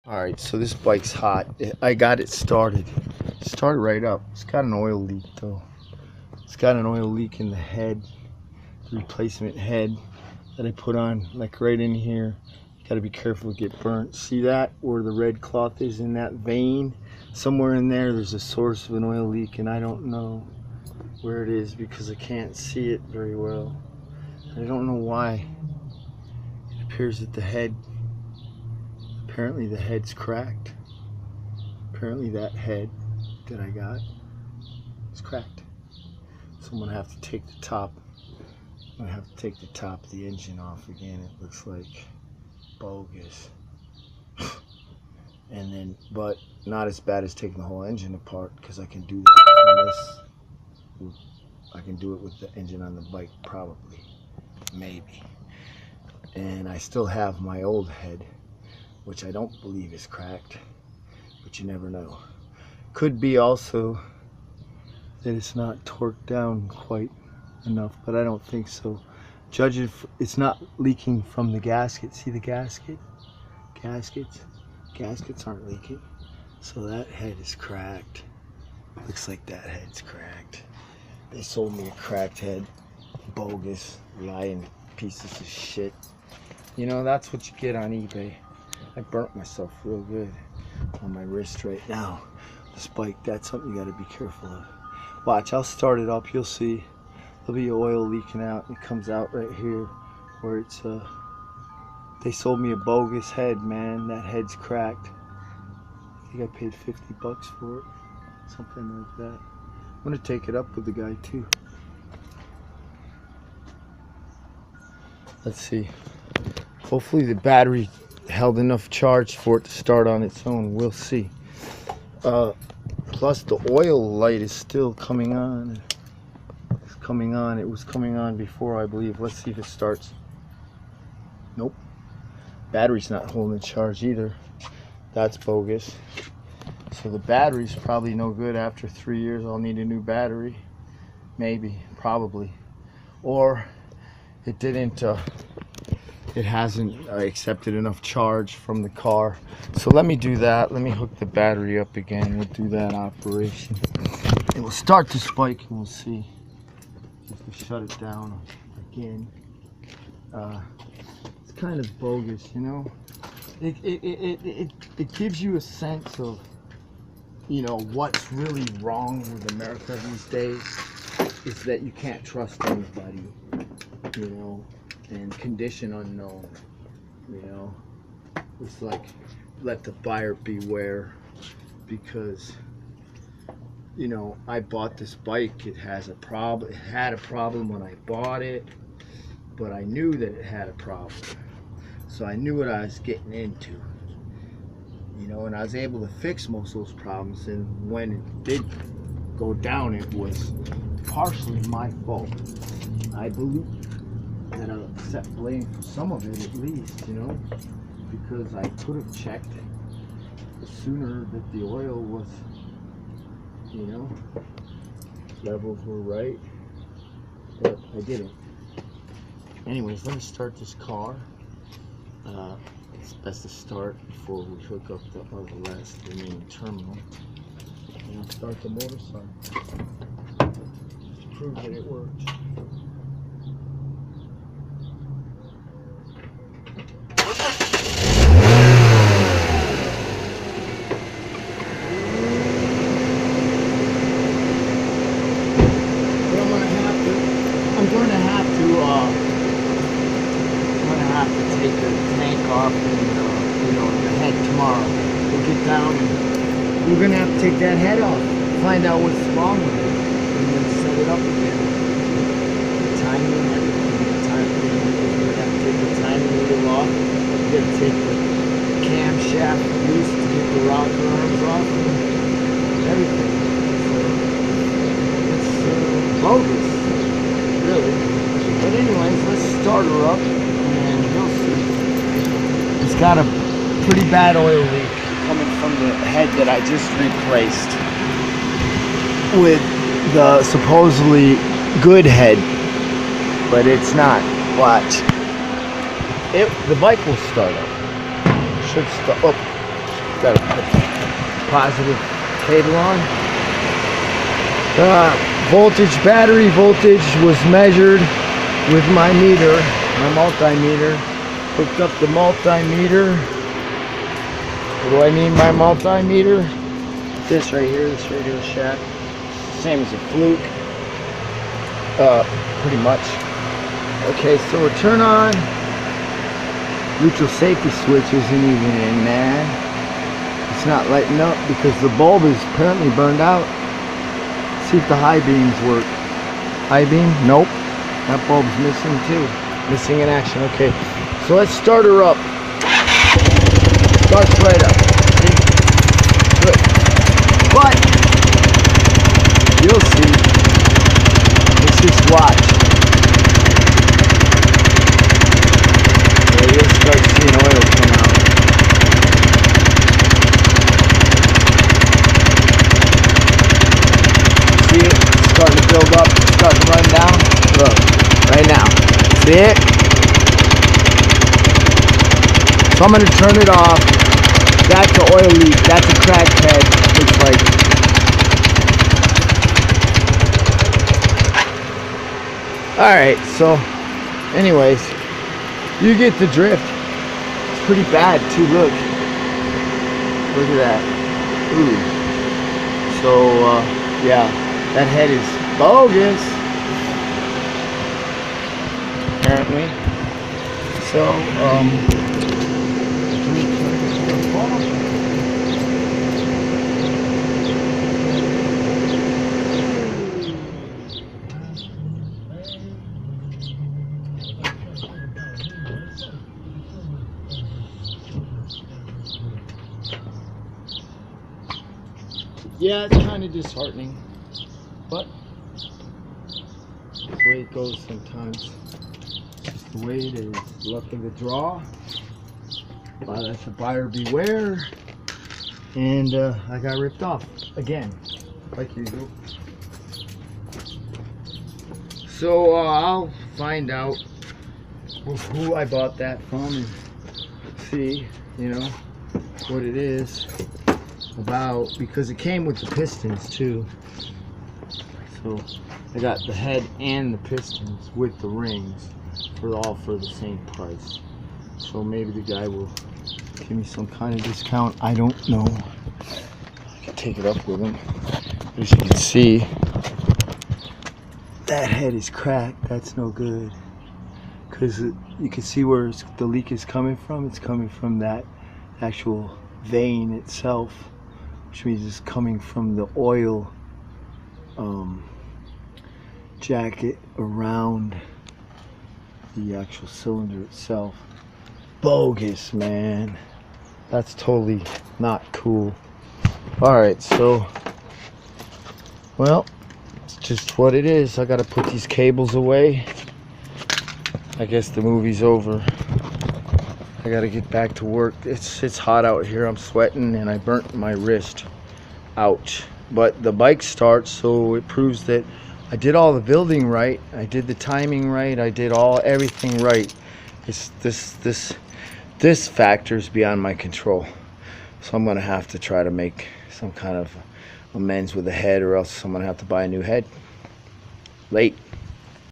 Alright, so this bike's hot. I got it started. Started right up. It's got an oil leak though. It's got an oil leak in the head, the replacement head that I put on, like right in here. You gotta be careful to get burnt. See that? Where the red cloth is in that vein? Somewhere in there, there's a source of an oil leak, and I don't know where it is because I can't see it very well. I don't know why. It appears that the head, apparently the head's cracked. Apparently that head that I got is cracked. So I'm gonna have to take the top. I'm gonna have to take the top of the engine off again. It looks like bogus. And then, but not as bad as taking the whole engine apart, because I can do that from this. I can do it with the engine on the bike, probably, maybe. And I still have my old head, which I don't believe is cracked, but you never know. Could be also that it's not torqued down quite enough, but I don't think so. Judging, it's not leaking from the gasket. See the gasket? Gaskets aren't leaking. So that head is cracked. Looks like that head's cracked. They sold me a cracked head. Bogus, lying pieces of shit. You know, that's what you get on eBay. I burnt myself real good on my wrist right now. This bike, that's something you gotta be careful of. Watch, I'll start it up, you'll see. There'll be oil leaking out. It comes out right here where it's they sold me a bogus head, man. That head's cracked. I think I paid 50 bucks for it. Something like that. I'm gonna take it up with the guy too. Let's see. Hopefully the battery held enough charge for it to start on its own. We'll see. Plus the oil light is still coming on. It's coming on. It was coming on before, I believe. Let's see if it starts. Nope. Battery's not holding charge either. That's bogus. So the battery's probably no good. After 3 years I'll need a new battery. Maybe, probably. Or it didn't it hasn't accepted enough charge from the car. So let me do that. Let me hook the battery up again. We'll do that operation. And we'll start this bike and we'll see if we shut it down again. It's kind of bogus, you know. It gives you a sense of, you know, what's really wrong with America these days is that you can't trust anybody, you know, and condition unknown, you know. It's like, let the buyer beware, because, you know, I bought this bike. It has a problem. It had a problem when I bought it, but I knew that it had a problem. So I knew what I was getting into, you know, and I was able to fix most of those problems. And when it did go down, it was partially my fault. I believe that I'll accept blame for some of it at least, you know, because I could have checked sooner that the oil was, you know, levels were right, but I didn't. Anyways, let me start this car. It's best to start before we hook up the remaining terminal. And I'll start the motorcycle to prove that it works. I'm going to take the tank off and, you know, the head tomorrow. We'll get down and we're going to have to take that head off, find out what's wrong with it, and then set it up again. The timing and everything. We're going to have to take the timing wheel off. We're going to take the camshaft loose to get the rocker arms off and everything. So it's bogus, really. But anyways, let's start her up and you'll see. It's got a pretty bad oil leak coming from the head that I just replaced with the supposedly good head, but it's not. Watch. The bike will start up. Should start up. Gotta put the positive cable on. Battery voltage was measured with my meter, my multimeter. Hooked up the multimeter. What do I mean by multimeter? This right here, this Radio Shack. Same as a Fluke. Pretty much. Okay, so we turn on. Neutral safety switch isn't even in, man. It's not lighting up because the bulb is apparently burned out. See if the high beams work. High beam? Nope. That bulb's missing too. Missing in action. Okay. So let's start her up. Starts right up. See? Good. But you'll see. Let's just watch. Yeah, you'll start seeing oil come out. See it? It's starting to build up. It's starting to run down. Look. Right now. See it? So I'm going to turn it off. That's an oil leak. That's a cracked head. Looks like. Alright, so anyways, you get the drift. It's pretty bad too, look. Look at that. Ooh. So, yeah, that head is bogus. Apparently. So, yeah, it's kind of disheartening, but that's the way it goes sometimes. It's just the way it is. Luck of the draw. That's a buyer beware. And I got ripped off again, like usual. So I'll find out who I bought that from and see, you know, what it is about, because it came with the pistons too. So I got the head and the pistons with the rings all for the same price. So maybe the guy will give me some kind of discount. I don't know. I can take it up with him. As you can see, that head is cracked. That's no good. Because you can see where the leak is coming from. It's coming from that actual vein itself, which means it's coming from the oil jacket around the actual cylinder itself. Bogus, man. That's totally not cool. Alright, so, well, it's just what it is. I gotta put these cables away. I guess the movie's over. I gotta get back to work. It's hot out here. I'm sweating and I burnt my wrist. Ouch. But the bike starts, so it proves that I did all the building right. I did the timing right. I did everything right. It's this factor is beyond my control. So I'm gonna have to try to make some kind of amends with the head, or else I'm gonna have to buy a new head. Late.